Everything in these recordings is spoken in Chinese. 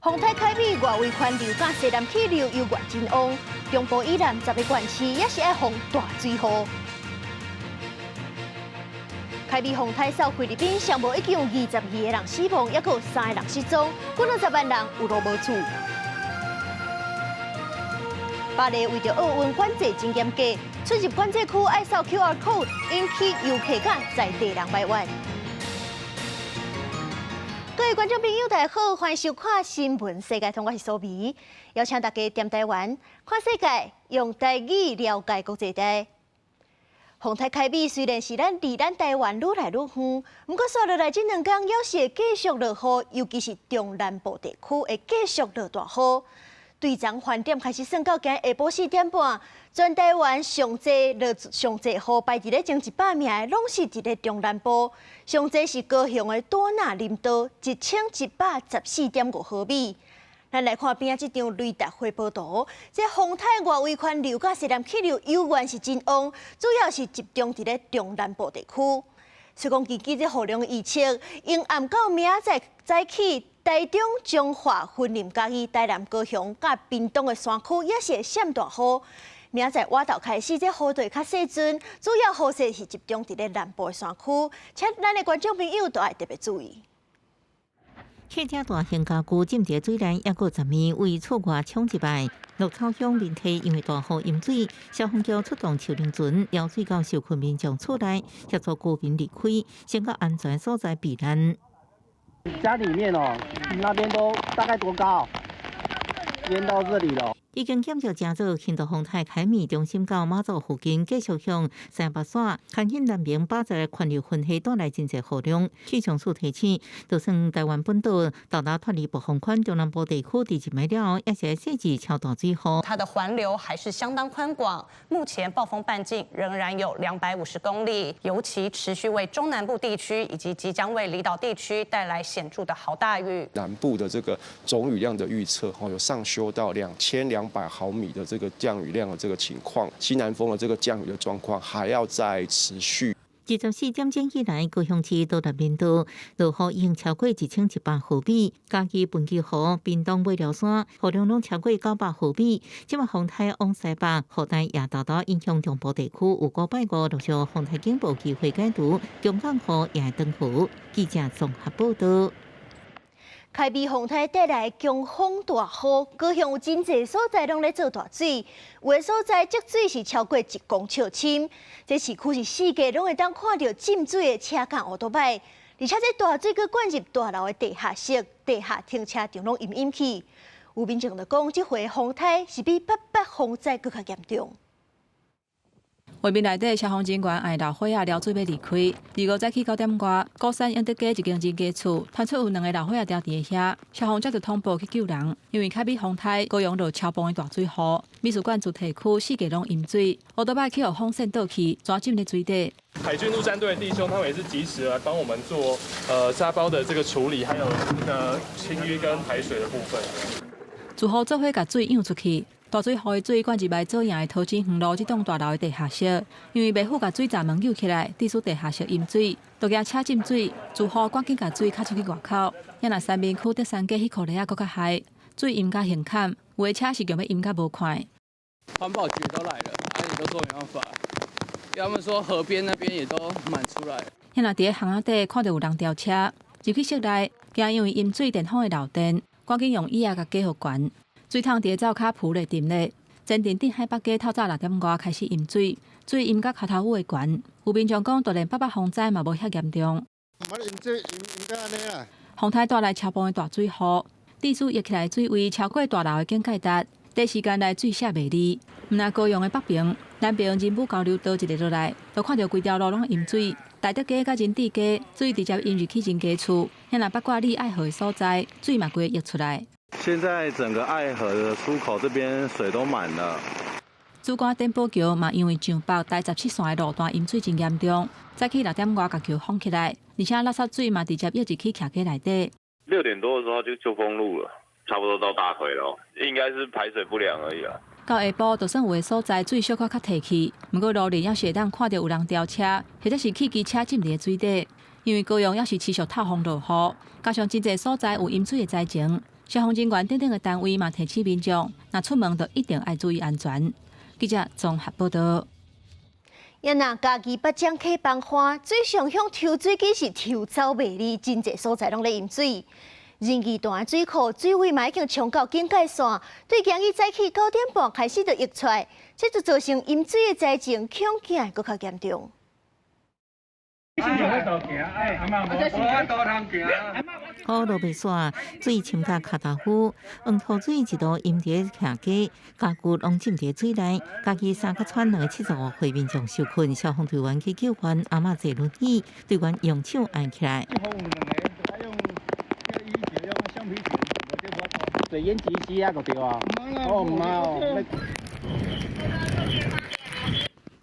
洪泰凯美外围环流甲西南气流又越真旺，中部以南10个县市也是爱防大水雨。凯美洪泰受菲律宾上无已经有22个人死亡，也有3个人失踪，几20万人有路无厝。巴黎为着奥运管制真严格，出入管制区爱扫 QR code， 引起游客甲在地人埋怨。各位观众朋友，大家好，欢迎收看《新闻世界通》，我是苏眉，邀请大家踮台湾看世界，用台语了解国际大。洪泰凯美虽然是离咱台湾愈来愈远，不过接落来这2天也是会继续落雨，尤其是中南部地区会继续落大雨。对昨饭点开始算到今下晡4点半，全台湾上济雨排伫咧前100名的，拢是伫咧中南部。上济是高雄的多纳林道1114.5毫米。咱来看边仔这张雷达回报图，这洪泰外围环流甲西南气流悠然是真旺，主要是集中伫咧中南部地区。所以讲，根据这雨量预测，因暗到明仔早起，台中、彰化、云林、嘉义、台南、高雄、甲屏东的山区也是会闪大雨。明仔晚到开始，这雨会较细阵，主要雨势是集中伫咧南部的山区，且咱的观众朋友都要特别注意。客家大型家具浸在水内，也有10米为厝外冲一摆。鹿草乡面体因为大雨淹水，消防局出动抽零船舀水到受困民众厝内，协助居民离开，先到安全所在避难。家里面哦，那边都大概多高？淹到这里了。已经检查真早，庆祝洪泰凯美中心到马祖附近继续向三八线牵引南边80个环流分系带来真济雨量。气象署提醒，就算台湾本岛到达脱离暴风圈中南部地区地震没了，也是涉及超大水雨。它的环流还是相当宽广，目前暴风半径仍然有250公里，尤其持续为中南部地区以及即将为离岛地区带来显著的豪大雨。南部的这个总雨量的预测有上修到2200毫米的这个降雨量的这个情况，西南风的这个降雨的状况还要再持续。24点钟以来，高雄市多达面度落雨已经超过1100毫米，嘉义本基河、屏东尾寮山雨量拢超过900毫米。今麦洪泰往西北，雨带也大大影响中部地区，有500陆续洪泰警报机会解除，中港河也登湖。记者综合报道。凯美洪泰带来强风大雨，高雄有真济所在拢咧做大水，有的所在积水是超过1公尺深。这市区是四界拢会当看到浸水的车甲乌托摆，而且这大水佮灌入大楼的地下室、地下停车场拢淹去。有民众就讲，这回洪泰是比88风灾佮较严重。画面内底消防人员按老火仔撩水要离开。25早起9点外，高山永德街一间人家厝传出有2个老火仔掉伫遐，消防接到通报去救人。因为凯美洪泰高雄落超磅的大水雨，美术馆主题区四界拢淹水，乌托邦去互风扇倒去，抓进咧水底。海军陆战队的弟兄，他们也是及时来帮我们做沙包的这个处理，还有这个清淤跟排水的部分。自后做伙甲水涌出去。大水雨的水灌入来做样的桃金园路这栋大楼的地下室，因为卖府甲水闸门扭起来，致使地下室淹水，就惊车浸水，自后赶紧甲水卡出去外口。也若三面区德山街迄块地啊，搁较嗨，水淹甲现坎，有的车是强要淹甲无快。环保局都来了，也都说没办法。他们说河边那边也都满出来。也若伫咧巷仔底看到有人吊车，入去室内，惊因为淹水电风会漏电，赶紧用椅仔甲架互悬。水桶伫灶骹浮咧沉咧，前镇镇海北街透早6点外开始淹水，水淹到脚头尾的悬。有民众讲，就连88风灾嘛无遐严重。洪泰带来超磅的大水雨，地势溢起来水位超过大楼的警戒值，短时间内水势袂利。毋但高雄的北平、南平人武交流道一日落来，就看到规条路拢淹水，大德街甲仁智街水直接淹入去人家厝，也若八卦里爱河的所在，水嘛规溢出来。现在整个爱河的出口这边水都满了。主管电波桥嘛，因为上北台17线的路段淹水真严重，早起6点外甲桥封起来，而且垃圾水嘛直接溢入去徛街内底。6点多的时候就封路了，差不多到大腿了，应该是排水不良而已啦。到下晡，就算有的所在水小可较提起，不过路面也是会当看到有人吊车，或者是汽机车浸伫水底。因为高雄也是持续透风落雨，加上真济所在有淹水的灾情。消防警员等等的单位嘛提醒民众，若出门就一定要注意安全。记者综合报道。也若家己八江溪放花，水上向抽水机是抽走袂离，真侪所在拢咧淹水。仁义大水库水位嘛已经冲到警戒线，对今日早起9点半开始就溢出来，这就造成淹水的灾情恐惊搁较严重。雨落袂煞，水深到脚头夫，黄土水一度淹伫埕街，家具拢浸伫水内。家己3个村2个75岁民众受困，消防队员去救援，阿嬷坐轮椅，队员用手按起来。水淹几时啊？个对啊？哦，唔哦。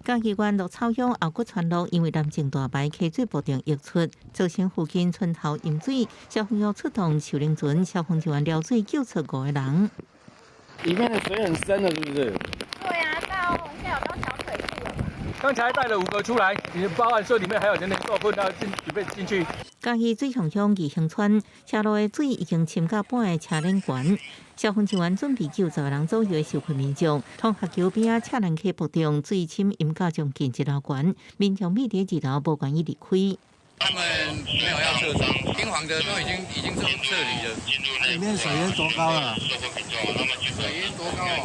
嘉义县鹿草乡后骨村路因为南靖大排溪水不定溢出，造成附近村头淹水。消防局出动秀灵船，消防队员撩水救出5个人。里面的水很深了，是不是？对啊，到红线有到小腿处了。刚才带了5个出来，你包含说里面还有人受困，要准备进去。嘉义水上乡二兴村车路的水已经深到半个车轮悬，消防队员准备救10个人左右的受困民众。通学桥边啊，赤兰溪坡中水深淹到将近1楼悬，民众密伫2楼，不愿意离开。他们没有要撤仓，平房的都已经撤离了。里面水淹多高了？水淹多高啊？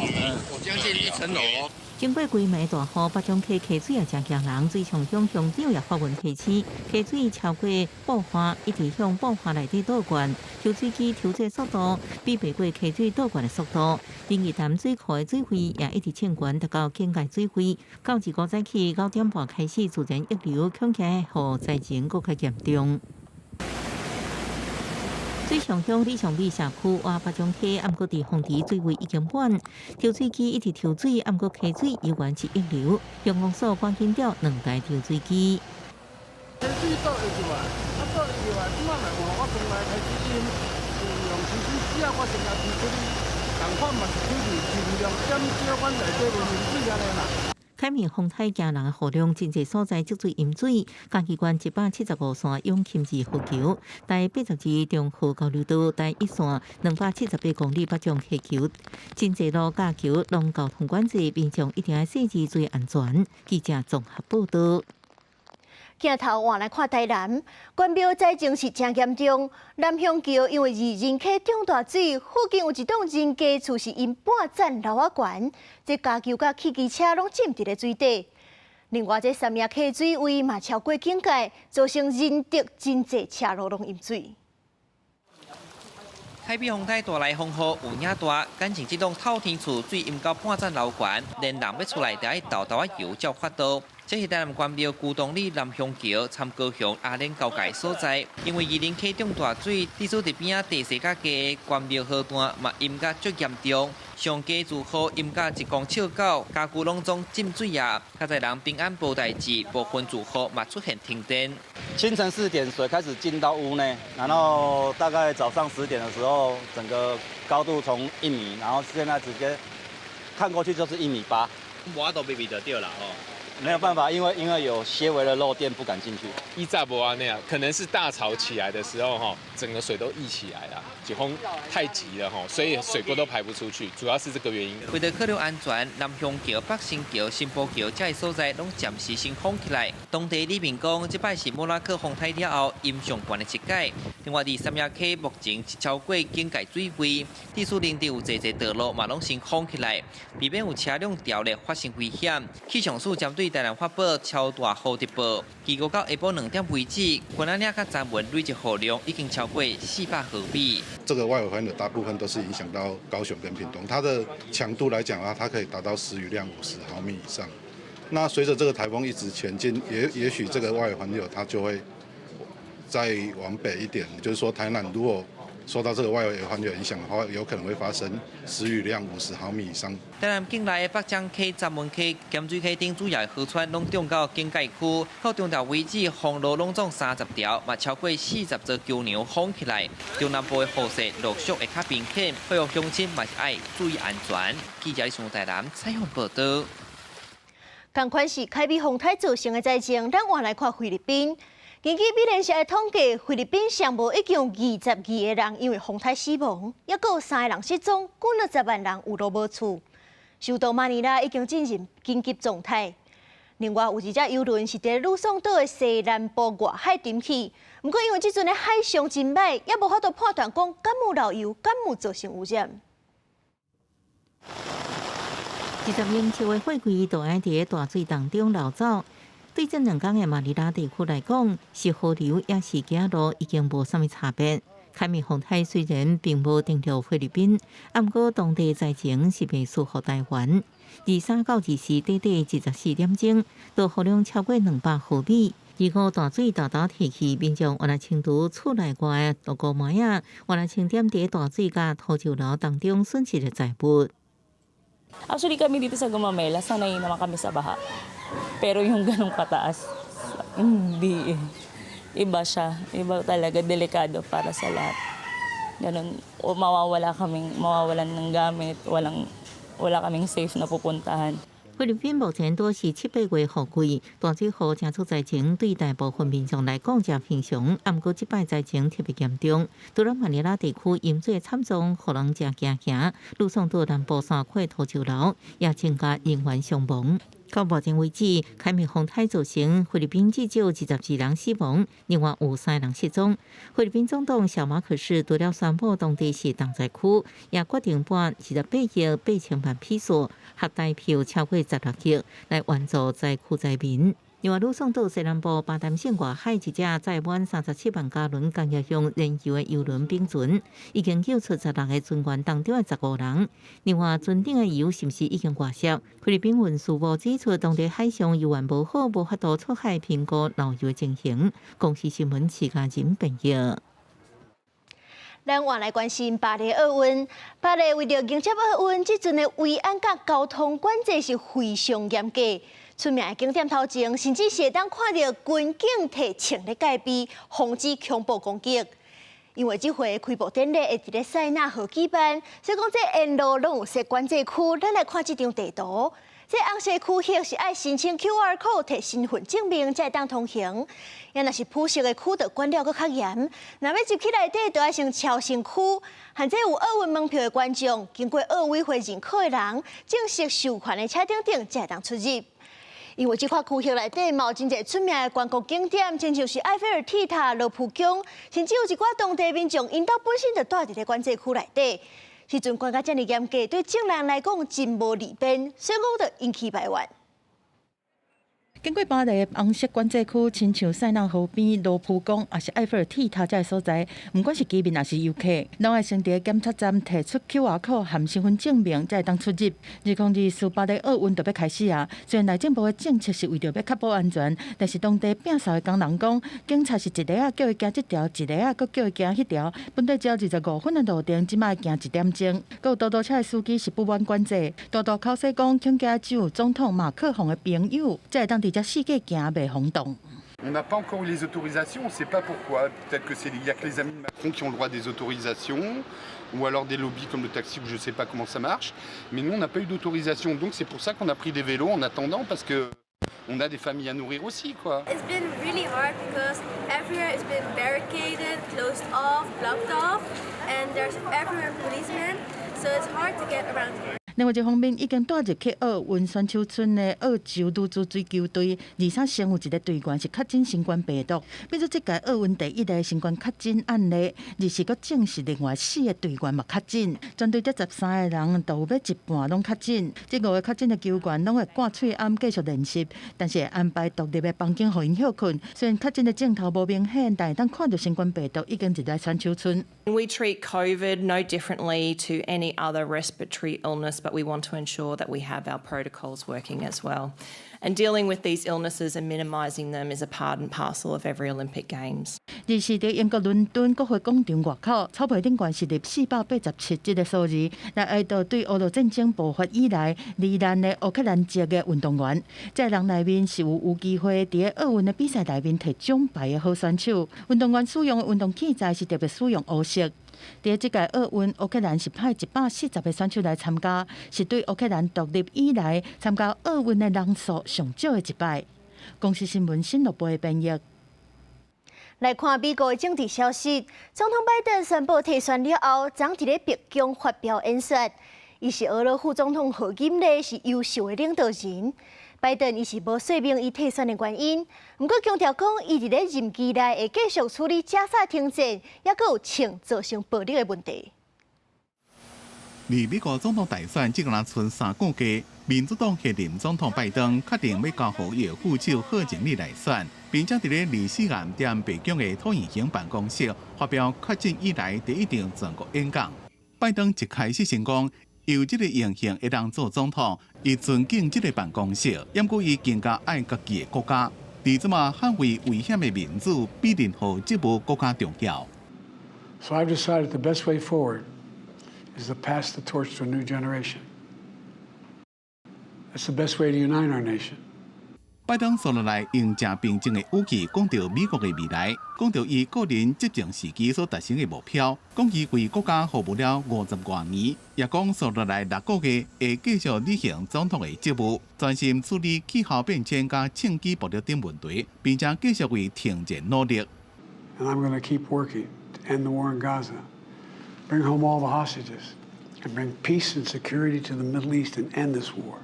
我将近1层楼哦。经过几暝大雨，北江溪溪水也真惊人，水上乡乡长也发文提醒，溪水超过爆发，一直向爆发内底倒灌，抽水机抽制速度比袂过溪水倒灌的速度。仁义潭水库的水位也一直清悬，达到警戒水位。到2个早起9点半开始自然溢流，恐惊的雨灾情更较严重。水上乡李上美社区哇北江溪，暗过伫洪池水位已经满，抽水机一直抽水，暗过溪水依然是溢流。消防署赶紧调2台抽水机。溪水倒会入来，倒会入来，即摆来换我从来开始用抽水机啊，我先来抽出去，同款嘛是抽入，尽量减少阮内底的淹水安尼啦。海面风台惊人的雨量，真侪所在积水淹水。嘉义县175线永琴至河桥，第82中河交流道第1线278公里北上溪桥，真侪路架桥拢交通管制，民众一定要细致注意安全。记者综合报道。镜头换来看台南，关庙灾情是真严重。南向桥因为仁溪涨大水，附近有一栋人家厝是因半层楼啊悬，这家桥甲汽机车拢浸伫咧水底。另外，这三亚溪水位嘛超过警戒，造成仁德真侪车路拢淹水。海边风台带来风雨有影大，感情这栋透天厝水淹到半层楼悬，连人要出来都要豆豆啊游才有法度。这是台南关庙古洞里南向桥参高雄阿莲交界所在，因为仁溪涨大水，地处伫边啊地势较低，关庙河段嘛淹甲足严重，上街住户淹甲1公尺高，家具拢总浸水啊！较侪人平安无代志，部分住户嘛出现停电。清晨4点水开始进到屋内，然后大概早上10点的时候，整个高度从1米，然后现在直接看过去就是1.8米。无法度避避得掉啦哦。没有办法，因为有些微的漏电，不敢进去。依炸博啊那样，可能是大潮起来的时候哈，整个水都溢起来了，起风太急了哈，所以水沟都排不出去，主要是这个原因。为了考虑安全，南向桥、北新桥、新埔桥这些所在拢暂时先封起来。当地里面讲，这摆是莫拉克风台了后淹上悬的一届。另外，伫三亚溪目前是超过警戒水位，地处林地有侪道路嘛拢先封起来，避免有车辆掉落发生危险。气象署针对台南发布超大雨特报，预估到下晡2点为止，关仔岭甲闸门累积雨量已经超过400毫米。这个外围环流大部分都是影响到高雄跟屏东，它的强度来讲啊，它可以达到时雨量50毫米以上。那随着这个台风一直前进，也许这个外围环流它就会再往北一点，就是说台南如果受到这个外围环流影响的话，有可能会发生时雨量50毫米以上。台南境内的北江溪、闸门溪、咸水溪等主要河川拢中到警戒区，到中条为止，封路拢总30条，嘛超过40座桥梁封起来。中南部的雨势陆续会较明显，配合乡亲嘛是爱注意安全。记者李从台南采访报道。同款是凯比风台造成的灾情，咱换来看菲律宾。根据美联社的统计，菲律宾上无已经有22个人因为风台死亡，也有3个人失踪，近了10万人有路无厝。首都马尼拉已经进入紧急状态。另外，有一只游轮是伫鲁宋岛的西南部外海沉去，不过因为即阵的海象真歹，也无法度判断讲敢有漏油，敢有造成污染。20英尺的货柜就爱伫大水当中流走。对这2天的马尼拉地区来讲，是河流也是走路已经无啥物差别。凯米风台虽然并无登陆菲律宾，不过当地灾情是未输予台湾。23到24短短14点钟，导雨量超过200毫米。如果大水大大提起，民众原来清除厝内外的多个糜啊，原来清点伫大水甲土石流当中损失的财物。Actually kami dito sa Gumamela, sanay naman kami sa baha. Pero yung ganong kataas, hindi. Iba siya. Iba talaga, delikado para sa lahat. Ganon, mawawalan ng gamit, wala kaming safe na pupuntahan. 菲律宾目前都是7、8月雨季，大水雨真出灾情对大部分民众来讲真平常，不过这摆灾情特别严重。除了马尼拉地区淹水惨重，予人真惊吓。鲁宋岛南部3块土石流也增加人员伤亡。到目前为止，凯米风台造成菲律宾至少22人死亡，另外有3人失踪。菲律宾总统小马可是除了宣布当地是重灾区，也决定拨28亿8千万披索，合代票超过16亿来援助灾区灾民。另外，鲁宋岛西南部巴淡省外海一只载满37万加仑工业用燃油的油轮并船，已经救出16个船员当中的15人。另外，船顶的油是不是已经外泄？菲律宾运输部指出，当地海上油源无好，无法度出海评估漏油的情形。公司新闻时间真朋友。咱换来关心巴黎奥运。巴黎为着迎接奥运，即阵的维安甲交通管制是非常严格。出名的景点头前，甚至是会当看到军警提枪咧戒备，防止恐怖攻击。因为这回开幕典礼会伫咧塞纳河举办，所以讲这沿路拢有设管制区。咱来看这张地图，这红色区域是爱申请 QR code 摕身份证明才会当通行。也若是普色的区，就管了搁较严。若要入去内底，就要先超身区。限制有奥运门票的观众，经过奥委会认可的人，正式授权的车顶才会当出入。因为这块区域内底有真侪出名的观光景点，亲像是埃菲尔铁塔、罗浮宫，甚至有一寡当地民众，因兜本身就住伫咧管制区内底。时阵管甲遮尔严格，对正人来讲真无利便，所以讲就引起排怨。经过巴黎红色管制区，亲像塞纳河边、罗浮宫，也是埃菲尔铁塔这所在，不管是居民也是游客，拢爱先伫检测站摕出 QR code 含身份证明，才会当出入。2024巴黎奥运就要开始啊！虽然内政部的政策是为着要确保安全，但是当地摒扫的工人讲，警察是一个啊叫伊行这条，一个啊搁叫伊行迄条。本地只要25分的路程，即摆行1点钟。还有嘟嘟车的司机是不满管制，嘟嘟口说讲，恐惊只有总统马克宏的朋友，才会当伫遮世界行袂轰动。On n'a pas encore eu les autorisations, on ne sait pas pourquoi. Peut-être que il y a que les amis de Macron qui ont le droit des autorisations, ou alors des lobbies comme le taxi où je ne sais pas comment ça marche. Mais nous, on n'a pas eu d'autorisation, donc c'est pour ça qu'on a pris des vélos en attendant, parce que on a des familles à nourrir aussi, quoi. It's been really hard because everywhere has been barricaded, closed off, blocked off, and there's everywhere policemen, so it's hard to get around here. 另外一方面，已经带入去奥运选手村的澳洲女子水球队，而且先有一个队员是确诊新冠病毒。比如这届奥运第1个新冠确诊案例，而是佫证实另外4个队员嘛确诊。全队这13个人，都有要一半拢确诊。这5个确诊的球员拢会挂喙暗继续练习，但是会安排独立的房间互因休困。虽然确诊的镜头无明显，但是当看到新冠病毒已经入来选手村。We treat COVID no differently to any other respiratory illness, but we want to ensure that we have our protocols working as well. And dealing with these illnesses and minimising them is a part and parcel of every Olympic Games. 而是在英国伦敦国会广场外口，草坪顶悬是立487这个数字，来哀悼对俄罗战争爆发以来罹难的乌克兰籍的运动员。这人内面是有机会伫奥运的比赛内面摕奖牌的好选手。运动员使用的运动器材是特别使用乌色。在这届奥运，乌克兰是派140个选手来参加，是对乌克兰独立以来参加奥运的人数上少的一摆。公司新闻新闻部的编译。来看美国的政治消息，总统拜登宣布退选了后，昨伫咧白宫发表演说。伊是俄罗斯副总统贺锦丽是优秀的领导人。拜登伊是无说明伊退选的原因，不过强调讲伊伫咧任期内会继续处理加沙停战，也佫有枪造成暴力的问题。离美国总统大选只剩剩3个月，民主党现任总统拜登确定要交予伊的副手贺锦丽来选，并且伫咧24暗踮白宫的椭圆形办公室发表确诊以来第一场全国演讲。拜登一开始先讲，有这个荣幸会当做总统，伊尊敬这个办公室，因过伊更加爱家己的国家。而这么捍卫危险的民主，比任何职务更加重要。So I've decided the best way forward is to pass the torch to a new generation. That's the best way to unite our nation. 拜登说落来用正平静的语气讲到美国的未来，讲到伊个人执政时期所达成的目标，讲伊为国家服务了50多年，也讲说落来6个月会继续履行总统的职务，专心处理气候变迁加枪击暴力等问题，并且继续为停战努力。And I'm going to keep working to end the war in Gaza, bring home all the hostages, and bring peace and security to the Middle East and end this war.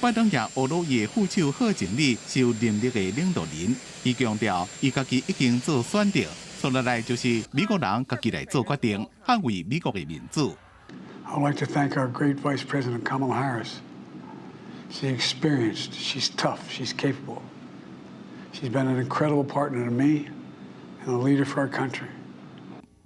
拜登也俄罗斯副手贺锦丽是有能力的领导人，伊强调伊家己已经做选择，说落来就是美国人家己来做决定，捍卫美国的民主。I'd like to thank our great Vice President Kamala Harris. She's experienced, she's tough, she's capable. She's been an incredible partner to me and a leader for our country.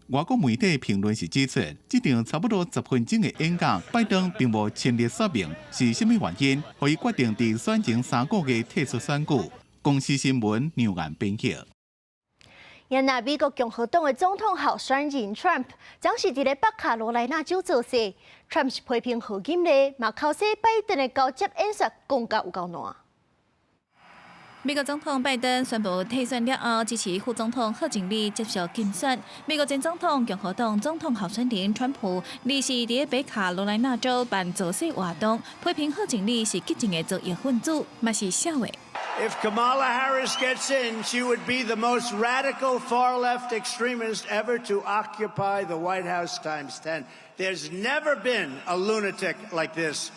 外国媒体评论是指出，这场差不多10分钟的演讲，拜登并无亲力说明是甚么原因，可以决定在选前3个月退出选举。公司新闻牛眼编辑。原来美国共和党的总统候选人 Trump 当时伫咧北卡罗来纳州造势 ，Trump 是批评贺锦丽，嘛口说拜登的交接演说讲甲有够烂。美国总统拜登宣布退选了后，支持副总统贺锦丽接受竞选。美国前总统共和党总统候选人川普，二是伫北卡罗来纳州办造势活动，批评贺锦丽是激进的左翼分子，嘛是笑话。If Kamala Harris gets in, she would be the most radical far-left extremist ever to occupy the White House times 10. There's never been a lunatic like this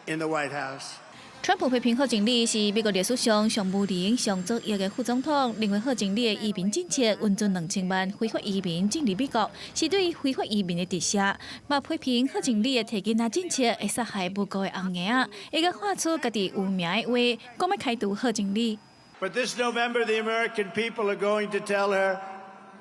in the White House. 川普批评贺锦丽是美国历史上上无理、上左翼的副总统，认为贺锦丽的移民政策运准2000万非法移民进入美国，是对非法移民的直射。嘛批评贺锦丽的提囡仔政策会杀害无辜的红颜仔，会个画出家己有名的话，讲要开除贺锦丽。But this November, the American people are going to tell her,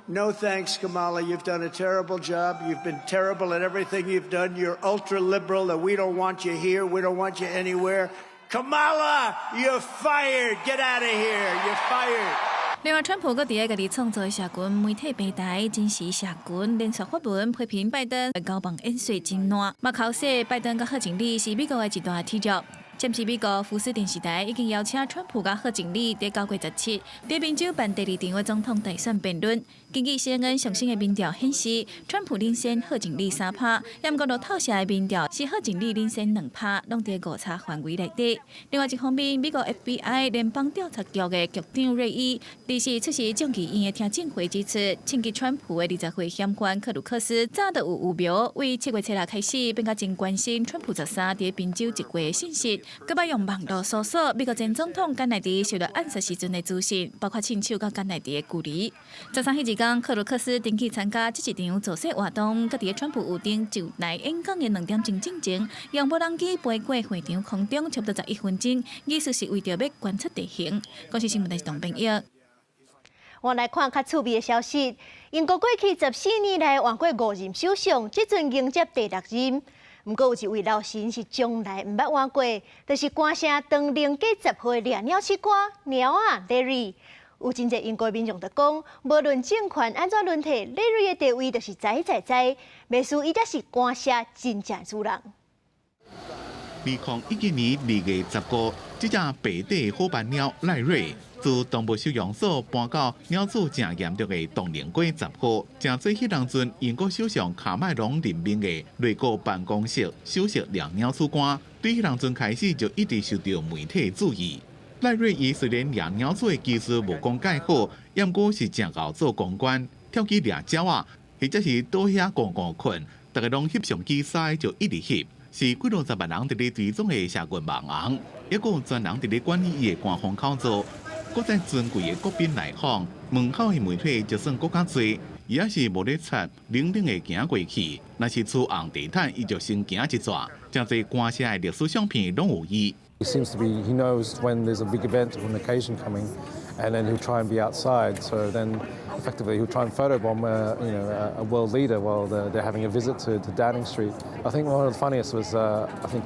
"No thanks, Kamala. You've done a terrible job. You've been terrible at everything you've done. You're ultra-liberal, and we don't want you here. We don't want you anywhere." Kamala, you're fired. Get out of here. You're fired. 另外，川普搁伫咧家己创造的社群媒体平台真实社群连续发文批评拜登交棒演说真烂，嘛口说拜登甲贺锦丽是美国的一大体育。暂时美国福斯电视台已经邀请川普甲贺锦丽伫9月17伫宾州办第2场的总统大选辩论。根据 CNN 上新的民调显示，川普领先贺锦丽3趴，也毋过路透社的民调是贺锦丽领先2趴，拢伫误差范围内底。另外一方面，美国 FBI 联邦调查局的局长瑞伊24出席众议院的听证会指出，枪击川普的20岁嫌犯克鲁克斯早就有预苗，为7月7日开始，并较真关心川普13伫宾州一月的信息。佮要用网络搜索美国前总统甘乃迪受到暗杀时阵的资讯，包括亲手甲甘乃迪的距离。13迄日天，克鲁克斯登记参加这一场造势活动，佮伫川普有顶就来演讲的2点钟之前，用无人机飞过会场空中差不多11分钟，意思是为着要观测地形。公司新闻台是董朋友。我来看较趣味的消息，英国过去14年来换过5任首相，这阵迎接第6任。不过有一位老神是从来唔捌换过，就是歌声当年过10岁的鸟鼠歌鸟啊 Larry。有真侪英国民众就讲，无论政权安怎轮替 ，Larry 的地位就是在，袂输伊才是歌声真正主人。2011年2月19日，这只白底火斑鸟赖瑞自动物收容所搬到鸟鼠正严重的东宁街10号，正做迄当阵英国首相卡麦隆任命的内阁办公室首席掠鸟主官，对迄当阵开始就一直受到媒体注意。赖瑞伊虽然掠鸟鼠的技术无讲介好，不过是正熬做公关，跳起掠鸟啊，或者是倒遐逛困，大家拢翕相机赛就一直翕，是几60万人伫咧追踪的社群网红，也有专人伫咧管理伊的官方口座。搁在尊贵的国宾来访，门口的媒体就算搁较侪，伊也是无咧插冷冷的行过去。若是出红地毯，伊就先行一逝。真侪官写的历史相片拢有伊。He seems to be, he knows when there's a big event or an occasion coming, and then he'll try and be outside. So then, effectively, he'll try and photobomb a world leader while they're having a visit to Downing Street. I think one of the funniest was, I think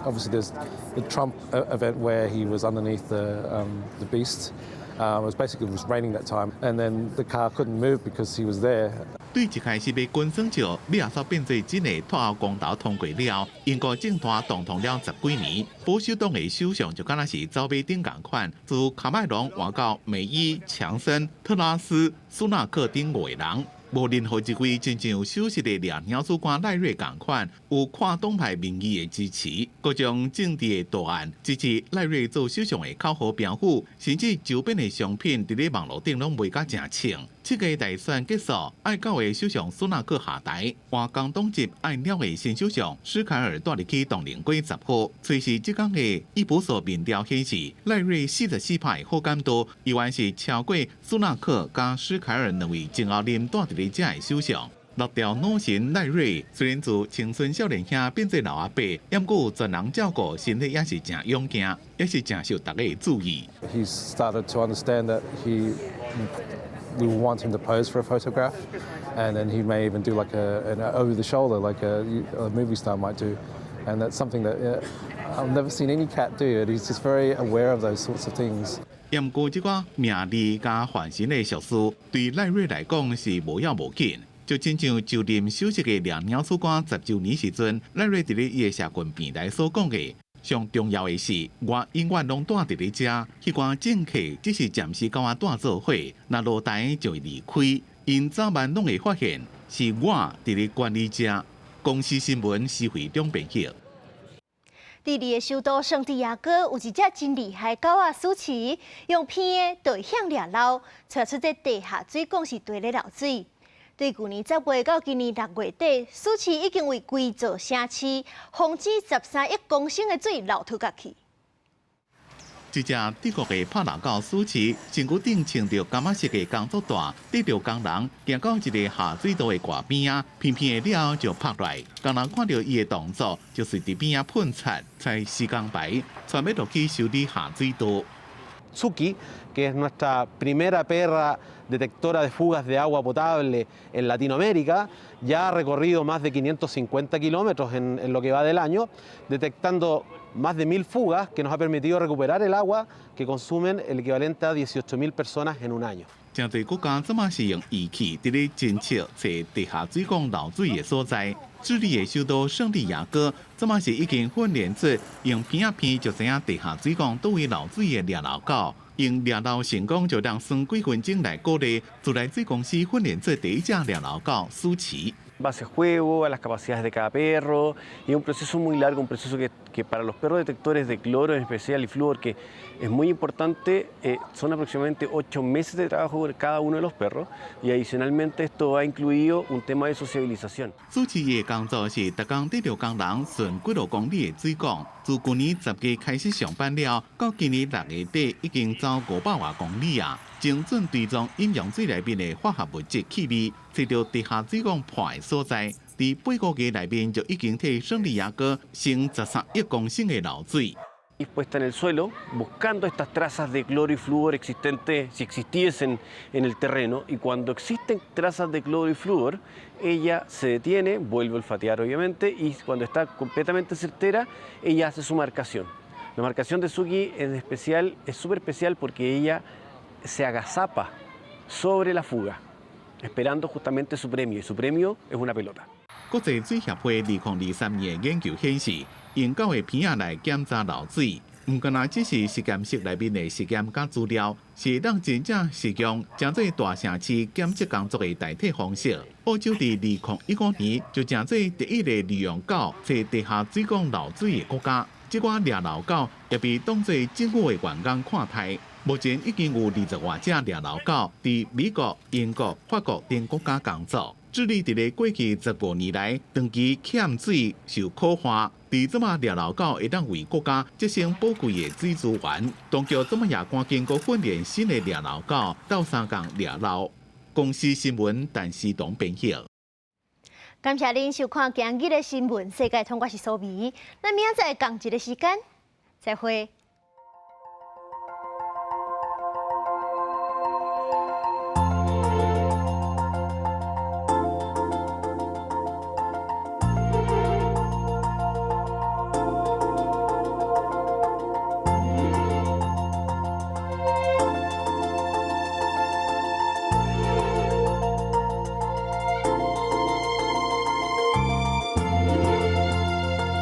obviously there's the Trump event where he was underneath the beast. It was basically raining that time, and then the car couldn't move because he was there. 对一开始要军升照，尾后变做真的脱欧公投通过了，英国政坛动荡了10几年，保守党的首相就敢若是走马灯同款，自卡麦隆换到梅伊、强森、特拉斯、苏纳克等5个人。无任何一位真正有首席的掠鸟主官赖瑞同款，有跨党派民意的支持，各种政治的答案支持赖瑞做首相的口号标语，甚至周边的商品伫咧网络顶拢卖甲正清。7个大选结束，爱9个首相苏纳克下台，换工党籍爱鸟的新首相施凯尔带入去动灵过10号。随时即天的伊普所民调显示，赖瑞44%好感度，依然是超过苏纳克加施凯尔2位前后任带入咧这的首相。6条脑神赖瑞虽然自青春少年兄变做老阿伯，不过有全人照顾，身体也是真勇敢，也是真受大家的注意。He started to understand that we want him to pose for a photograph, and then he may even do like an over the shoulder, like a movie star might do, and that's something that I've never seen any cat do. He's just very aware of those sorts of things. 不过这个名利加换神的俗事，对赖瑞来讲是无要无紧。就亲像就任首席的掠鸟主官10周年时阵，赖瑞伫咧伊的社群平台所讲的，上重要的是，我永远拢住伫咧遮，迄寡政客只是暂时甲我住做伙，若落台就会离开，因早晚拢会发现是我伫咧管理遮。公司新闻是会中编辑。智利的首都圣地亚哥有一只真厉害狗仔舒淇，用片的对向掠捞，找出这地下水管是对咧流水。对去年10月到今年6月底，舒淇已经为规座城市防止13亿公升的水流出甲去。一只德国的帕拉狗舒淇，身躯顶穿着柑仔色的工作带，得着工人行到一个下水道的外边啊，片片的了就拍来。工人看到伊的动作，就随伫边啊喷擦，才施工牌，传要落去修理下水道。Tsuki, que es nuestra primera perra detectora de fugas de agua potable en Latinoamérica, ya ha recorrido más de 550 kilómetros en lo que va del año, detectando más de 1000 fugas que nos ha permitido recuperar el agua que consumen el equivalente a 18.000 personas en un año. 真侪国家怎么是用仪器伫咧侦测找地下水管漏水的所在？智利的首都圣地亚哥怎么是已经训练出用片片就知影地下水管倒位漏水的掠漏狗？用掠漏成功就让算几分钟来鼓励自来水公司训练出第一只掠漏狗舒淇。Base juego, a las capacidades de cada perro, y un proceso muy largo, un proceso que para los perros detectores de cloro en especial y flúor, que es muy importante, son aproximadamente 8 meses de trabajo por cada uno de los perros, y adicionalmente esto ha incluido un tema de sociabilización. 舒淇的工作是逐工得着工人顺几多公里的水管，自去年10月开始上班了，到今年6月底已经走500多公里啊。精准追踪饮用水内面的化学物质气味，找到地下水管破的所在，伫8个月内面就已经替圣地亚哥省13亿公升的漏水。Y puesta en el suelo, buscando estas trazas de cloro y flúor existentes, si existiesen en el terreno, y cuando existen trazas de cloro y flúor, ella se detiene, vuelve a olfatear obviamente, y cuando está completamente certera, ella hace su marcación. La marcación de Tsuki en especial es súper especial porque ella se agazapa sobre la fuga, esperando justamente su premio, y su premio es una pelota. 国际水协会2023年的研究显示，用狗的片仔来检查漏水，唔敢若只是实验室内面的实验甲资料，是让真正实用真做大城市检测工作的代替方式。澳洲伫2015年就真做第一个利用狗找地下水管漏水的国家。这款掠老狗也被当作政府的员工看待。目前已经有20多只掠老狗伫美国、英国、法国等国家工作。智利伫咧过去15年来，长期欠水受苦化。伫这么掠老狗会当为国家节省宝贵的水资源，当局这么也赶紧过训练新的掠老狗，斗相共掠老。公司新闻陈思东编辑。感谢您收看今日的新闻，世界通我是苏眉，咱明仔载同一个时间再会。